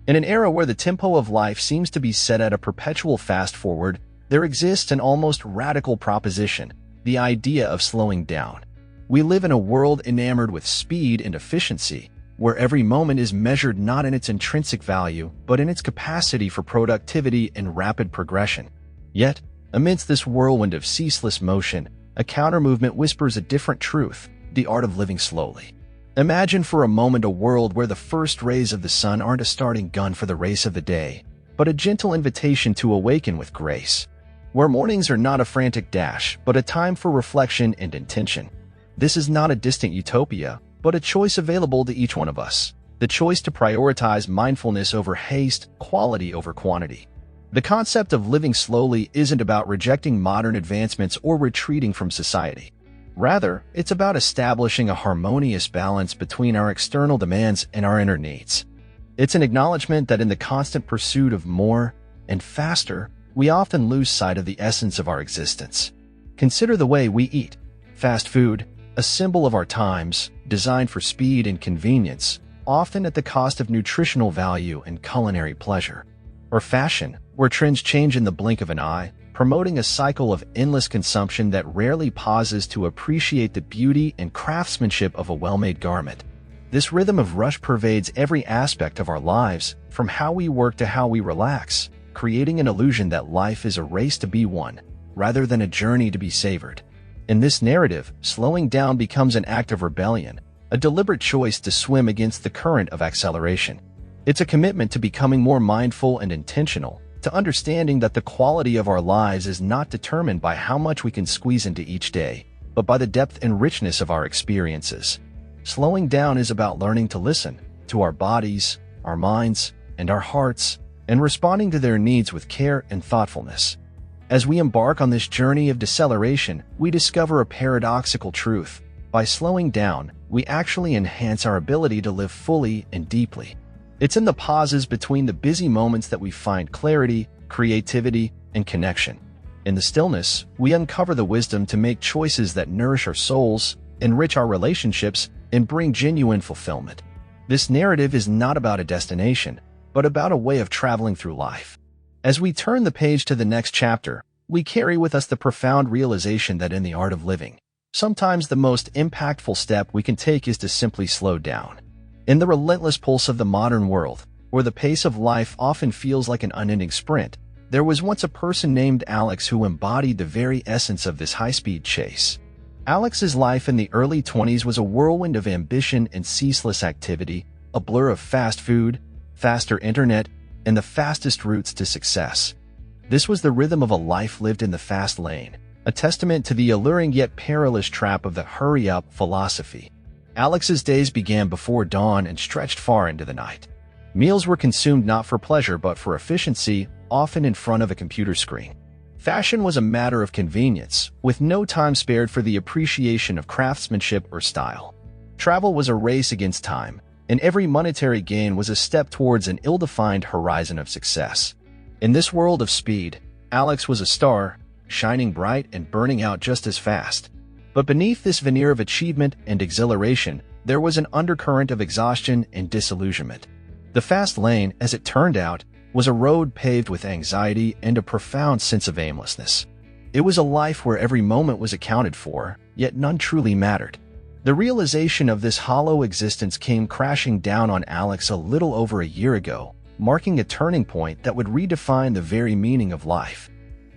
In an era where the tempo of life seems to be set at a perpetual fast-forward, there exists an almost radical proposition, the idea of slowing down. We live in a world enamored with speed and efficiency, where every moment is measured not in its intrinsic value, but in its capacity for productivity and rapid progression. Yet, amidst this whirlwind of ceaseless motion, a counter-movement whispers a different truth, the art of living slowly. Imagine for a moment a world where the first rays of the sun aren't a starting gun for the race of the day, but a gentle invitation to awaken with grace. Where mornings are not a frantic dash, but a time for reflection and intention. This is not a distant utopia, but a choice available to each one of us. The choice to prioritize mindfulness over haste, quality over quantity. The concept of living slowly isn't about rejecting modern advancements or retreating from society. Rather, it's about establishing a harmonious balance between our external demands and our inner needs. It's an acknowledgement that in the constant pursuit of more and faster, we often lose sight of the essence of our existence. Consider the way we eat. Fast food, a symbol of our times, designed for speed and convenience, often at the cost of nutritional value and culinary pleasure. Or fashion, where trends change in the blink of an eye, promoting a cycle of endless consumption that rarely pauses to appreciate the beauty and craftsmanship of a well-made garment. This rhythm of rush pervades every aspect of our lives, from how we work to how we relax, creating an illusion that life is a race to be won, rather than a journey to be savored. In this narrative, slowing down becomes an act of rebellion, a deliberate choice to swim against the current of acceleration. It's a commitment to becoming more mindful and intentional, to understanding that the quality of our lives is not determined by how much we can squeeze into each day, but by the depth and richness of our experiences. Slowing down is about learning to listen to our bodies, our minds, and our hearts, and responding to their needs with care and thoughtfulness. As we embark on this journey of deceleration, we discover a paradoxical truth. By slowing down, we actually enhance our ability to live fully and deeply. It's in the pauses between the busy moments that we find clarity, creativity, and connection. In the stillness, we uncover the wisdom to make choices that nourish our souls, enrich our relationships, and bring genuine fulfillment. This narrative is not about a destination, but about a way of traveling through life. As we turn the page to the next chapter, we carry with us the profound realization that in the art of living, sometimes the most impactful step we can take is to simply slow down. In the relentless pulse of the modern world, where the pace of life often feels like an unending sprint, there was once a person named Alex who embodied the very essence of this high-speed chase. Alex's life in the early 20s was a whirlwind of ambition and ceaseless activity, a blur of fast food, faster internet, and the fastest routes to success. This was the rhythm of a life lived in the fast lane, a testament to the alluring yet perilous trap of the hurry-up philosophy. Alex's days began before dawn and stretched far into the night. Meals were consumed not for pleasure but for efficiency, often in front of a computer screen. Fashion was a matter of convenience, with no time spared for the appreciation of craftsmanship or style. Travel was a race against time, and every monetary gain was a step towards an ill-defined horizon of success. In this world of speed, Alex was a star, shining bright and burning out just as fast. But beneath this veneer of achievement and exhilaration, there was an undercurrent of exhaustion and disillusionment. The fast lane, as it turned out, was a road paved with anxiety and a profound sense of aimlessness. It was a life where every moment was accounted for, yet none truly mattered. The realization of this hollow existence came crashing down on Alex a little over a year ago, marking a turning point that would redefine the very meaning of life.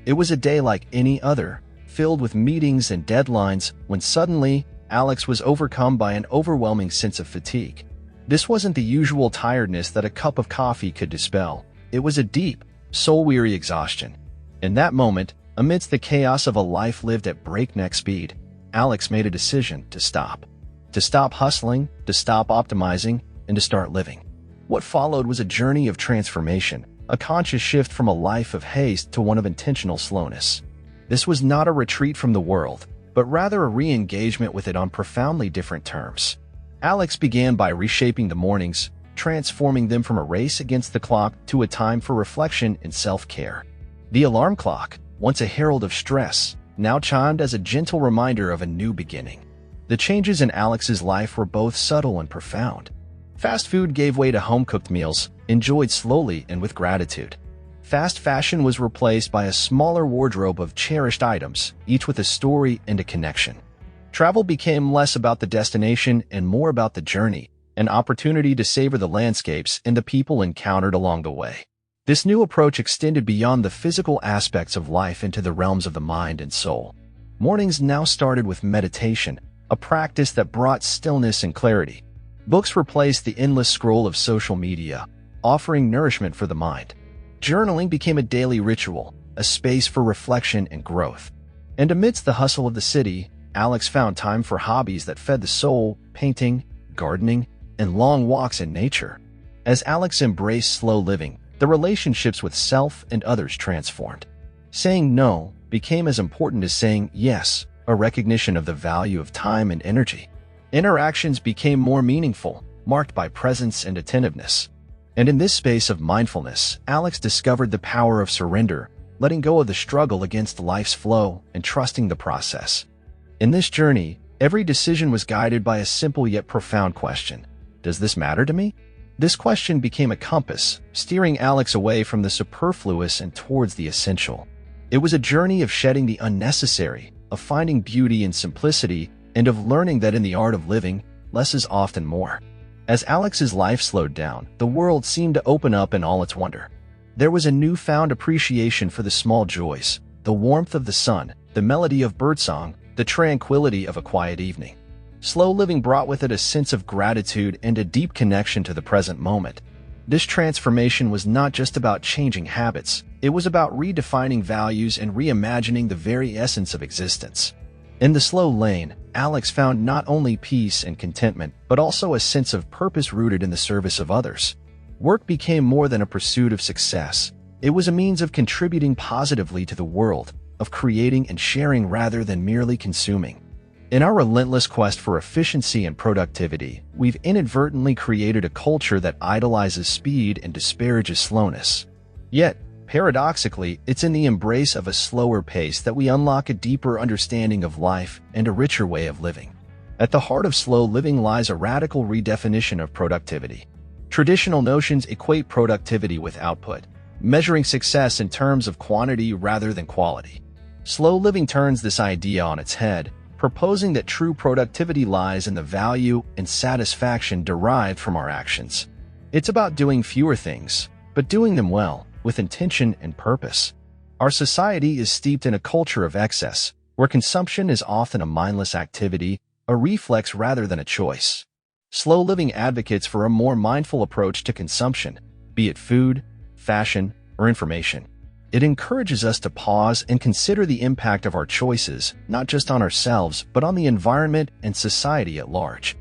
It was a day like any other, filled with meetings and deadlines, when suddenly, Alex was overcome by an overwhelming sense of fatigue. This wasn't the usual tiredness that a cup of coffee could dispel. It was a deep, soul-weary exhaustion. In that moment, amidst the chaos of a life lived at breakneck speed, Alex made a decision to stop. To stop hustling, to stop optimizing, and to start living. What followed was a journey of transformation, a conscious shift from a life of haste to one of intentional slowness. This was not a retreat from the world, but rather a re-engagement with it on profoundly different terms. Alex began by reshaping the mornings, transforming them from a race against the clock to a time for reflection and self-care. The alarm clock, once a herald of stress, now chimed as a gentle reminder of a new beginning. The changes in Alex's life were both subtle and profound. Fast food gave way to home-cooked meals, enjoyed slowly and with gratitude. Fast fashion was replaced by a smaller wardrobe of cherished items, each with a story and a connection. Travel became less about the destination and more about the journey, an opportunity to savor the landscapes and the people encountered along the way. This new approach extended beyond the physical aspects of life into the realms of the mind and soul. Mornings now started with meditation, a practice that brought stillness and clarity. Books replaced the endless scroll of social media, offering nourishment for the mind. Journaling became a daily ritual, a space for reflection and growth. And amidst the hustle of the city, Alex found time for hobbies that fed the soul, painting, gardening, and long walks in nature. As Alex embraced slow living, the relationships with self and others transformed. Saying no became as important as saying yes, a recognition of the value of time and energy. Interactions became more meaningful, marked by presence and attentiveness. And in this space of mindfulness, Alex discovered the power of surrender, letting go of the struggle against life's flow and trusting the process. In this journey, every decision was guided by a simple yet profound question. Does this matter to me? This question became a compass, steering Alex away from the superfluous and towards the essential. It was a journey of shedding the unnecessary, of finding beauty in simplicity, and of learning that in the art of living, less is often more. As Alex's life slowed down, the world seemed to open up in all its wonder. There was a newfound appreciation for the small joys, the warmth of the sun, the melody of birdsong, the tranquility of a quiet evening. Slow living brought with it a sense of gratitude and a deep connection to the present moment. This transformation was not just about changing habits, it was about redefining values and reimagining the very essence of existence. In the slow lane, Alex found not only peace and contentment, but also a sense of purpose rooted in the service of others. Work became more than a pursuit of success. It was a means of contributing positively to the world, of creating and sharing rather than merely consuming. In our relentless quest for efficiency and productivity, we've inadvertently created a culture that idolizes speed and disparages slowness. Yet, paradoxically, it's in the embrace of a slower pace that we unlock a deeper understanding of life and a richer way of living. At the heart of slow living lies a radical redefinition of productivity. Traditional notions equate productivity with output, measuring success in terms of quantity rather than quality. Slow living turns this idea on its head, proposing that true productivity lies in the value and satisfaction derived from our actions. It's about doing fewer things, but doing them well, with intention and purpose. Our society is steeped in a culture of excess, where consumption is often a mindless activity, a reflex rather than a choice. Slow living advocates for a more mindful approach to consumption, be it food, fashion, or information. It encourages us to pause and consider the impact of our choices, not just on ourselves, but on the environment and society at large.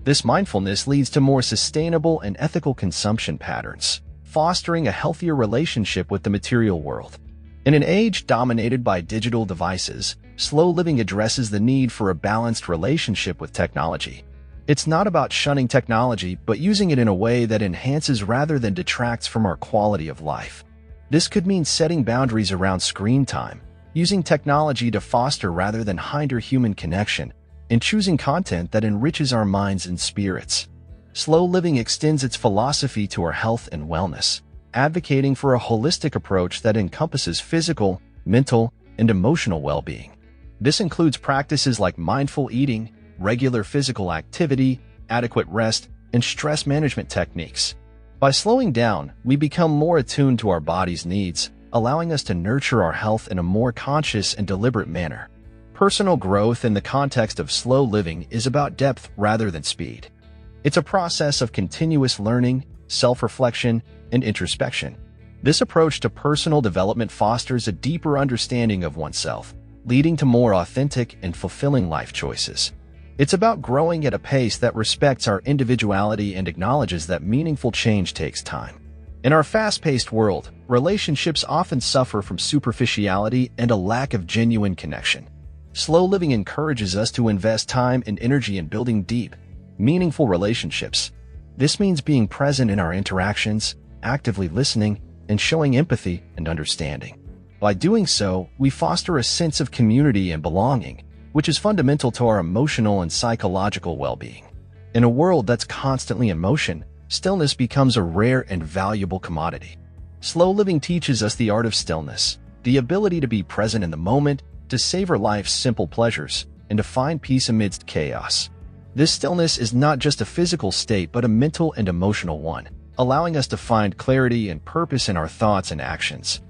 This mindfulness leads to more sustainable and ethical consumption patterns, fostering a healthier relationship with the material world. In an age dominated by digital devices, slow living addresses the need for a balanced relationship with technology. It's not about shunning technology, but using it in a way that enhances rather than detracts from our quality of life. This could mean setting boundaries around screen time, using technology to foster rather than hinder human connection, and choosing content that enriches our minds and spirits. Slow living extends its philosophy to our health and wellness, advocating for a holistic approach that encompasses physical, mental, and emotional well-being. This includes practices like mindful eating, regular physical activity, adequate rest, and stress management techniques. By slowing down, we become more attuned to our body's needs, allowing us to nurture our health in a more conscious and deliberate manner. Personal growth in the context of slow living is about depth rather than speed. It's a process of continuous learning, self-reflection, and introspection. This approach to personal development fosters a deeper understanding of oneself, leading to more authentic and fulfilling life choices. It's about growing at a pace that respects our individuality and acknowledges that meaningful change takes time. In our fast-paced world, relationships often suffer from superficiality and a lack of genuine connection. Slow living encourages us to invest time and energy in building deep, meaningful relationships. This means being present in our interactions, actively listening, and showing empathy and understanding. By doing so, we foster a sense of community and belonging, which is fundamental to our emotional and psychological well-being. In a world that's constantly in motion, stillness becomes a rare and valuable commodity. Slow living teaches us the art of stillness, the ability to be present in the moment, to savor life's simple pleasures, and to find peace amidst chaos. This stillness is not just a physical state but a mental and emotional one, allowing us to find clarity and purpose in our thoughts and actions.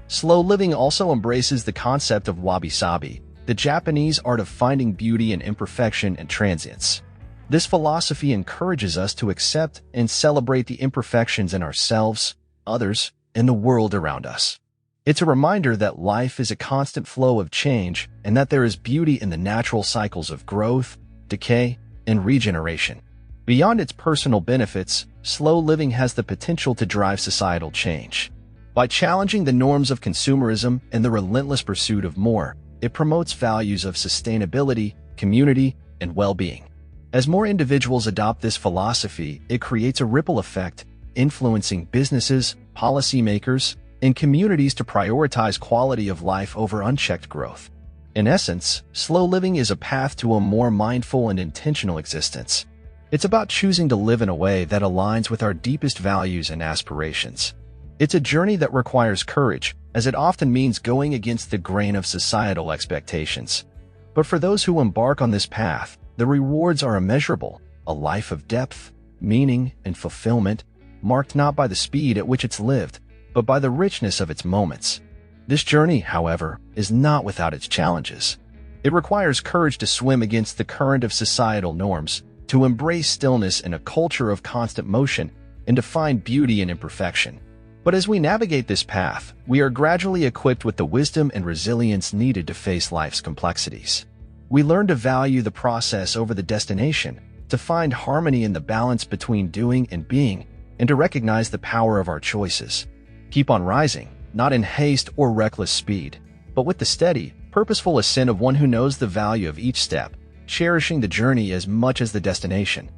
Slow living also embraces the concept of wabi-sabi, the Japanese art of finding beauty in imperfection and transience. This philosophy encourages us to accept and celebrate the imperfections in ourselves, others, and the world around us. It's a reminder that life is a constant flow of change and that there is beauty in the natural cycles of growth, decay, and regeneration. Beyond its personal benefits, slow living has the potential to drive societal change. By challenging the norms of consumerism and the relentless pursuit of more, it promotes values of sustainability, community, and well-being. As more individuals adopt this philosophy, it creates a ripple effect, influencing businesses, policymakers, and communities to prioritize quality of life over unchecked growth. In essence, slow living is a path to a more mindful and intentional existence. It's about choosing to live in a way that aligns with our deepest values and aspirations. It's a journey that requires courage, as it often means going against the grain of societal expectations. But for those who embark on this path, the rewards are immeasurable, a life of depth, meaning, and fulfillment, marked not by the speed at which it's lived, but by the richness of its moments. This journey, however, is not without its challenges. It requires courage to swim against the current of societal norms, to embrace stillness in a culture of constant motion, and to find beauty in imperfection. But as we navigate this path, we are gradually equipped with the wisdom and resilience needed to face life's complexities. We learn to value the process over the destination, to find harmony in the balance between doing and being, and to recognize the power of our choices. Keep on rising, not in haste or reckless speed, but with the steady, purposeful ascent of one who knows the value of each step, cherishing the journey as much as the destination.